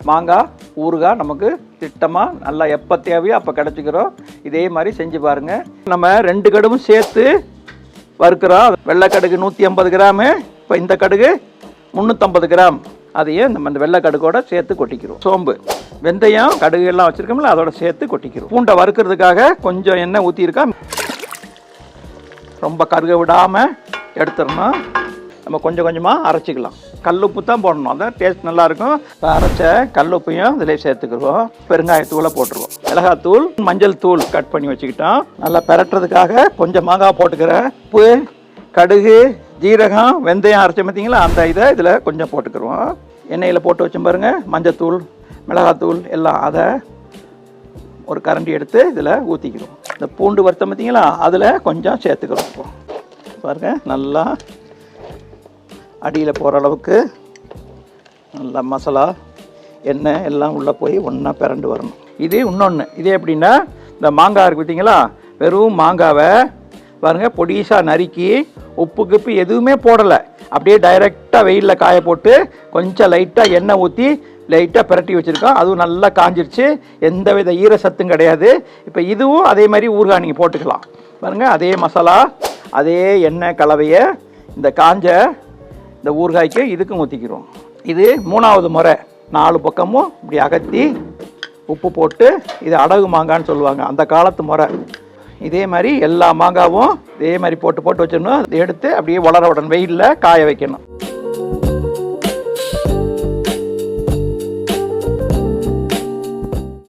மாங்காய் ஊறுகாய் நமக்கு திட்டமாக நல்லா எப்போ தேவையோ அப்போ கிடச்சிக்கிறோம். இதே மாதிரி செஞ்சு பாருங்கள். நம்ம 2 கடுகும் சேர்த்து வறுக்கிறோம். வெள்ளை கடுகு 150 கிராமு, இப்போ இந்த கடுகு 350 கிராம். அதையே நம்ம இந்த வெள்ளை கடுகோட சேர்த்து கொட்டிக்கிறோம். சோம்பு, வெந்தயம், கடுகு எல்லாம் வச்சுருக்கோம்ல அதோட சேர்த்து கொட்டிக்கிறோம். பூண்டை வறுக்கிறதுக்காக கொஞ்சம் எண்ணெய் ஊற்றிருக்கா. ரொம்ப கருக விடாமல் எடுத்துடணும். நம்ம கொஞ்சம் கொஞ்சமாக அரைச்சிக்கலாம். கல்லுப்பு தான் போடணும், அதான் டேஸ்ட் நல்லாயிருக்கும். இப்போ அரைச்ச கல்லுப்பையும் இதில் சேர்த்துக்கிடுவோம். பெருங்காயத்தூளை போட்டுருவோம். மிளகாத்தூள், மஞ்சள் தூள் கட் பண்ணி வச்சுக்கிட்டோம். நல்லா பெரட்டுறதுக்காக கொஞ்சம் மாங்காய் போட்டுக்கிறேன். உப்பு, கடுகு, ஜீரகம், வெந்தயம் அரைச்ச பார்த்தீங்களா அந்த இதை இதில் கொஞ்சம் போட்டுக்கிடுவோம். எண்ணெயில் போட்டு வச்சோம் பாருங்கள். மஞ்சத்தூள், மிளகாத்தூள் எல்லாம் அதை ஒரு கரண்டி எடுத்து இதில் ஊற்றிக்கிறோம். இந்த பூண்டு வறுத்தம் பார்த்தீங்களா அதில் கொஞ்சம் சேர்த்துக்கிறோம். இப்போ பாருங்கள், நல்லா அடியில் போகிற அளவுக்கு நல்லா மசாலா எண்ணெய் எல்லாம் உள்ளே போய் ஒன்றா பிரண்டு வரணும். இது இன்னொன்று, இது எப்படின்னா இந்த மாங்காய் இருக்குது பார்த்தீங்களா, வெறும் மாங்காவை பாருங்கள் பொடிசாக நறுக்கி உப்பு கிப்பு எதுவுமே போடலை, அப்படியே டைரெக்டாக வெயிலில் காய போட்டு கொஞ்சம் லைட்டாக எண்ணெய் ஊற்றி லைட்டாக பிரட்டி வச்சுருக்கோம். அதுவும் நல்லா காஞ்சிருச்சு, எந்த வித ஈர சத்தும் கிடையாது. இப்போ இதுவும் அதே மாதிரி ஊறுகாய் நீங்கள் போட்டுக்கலாம். பாருங்கள், அதே மசாலா அதே எண்ணெய் கலவையை இந்த காஞ்ச இந்த ஊறுகாய்க்கு இதுக்கும் ஊற்றிக்கிறோம். இது 3வது முறை. 4 பக்கமும் இப்படி அகத்தி உப்பு போட்டு, இது அடகு மாங்கான்னு சொல்லுவாங்க, அந்த காலத்து முறை. இதே மாதிரி எல்லா மாங்காவும் இதே மாதிரி போட்டு வச்சிடணும். எடுத்து அப்படியே வளர விடணும், வெயிலில் காய வைக்கணும்.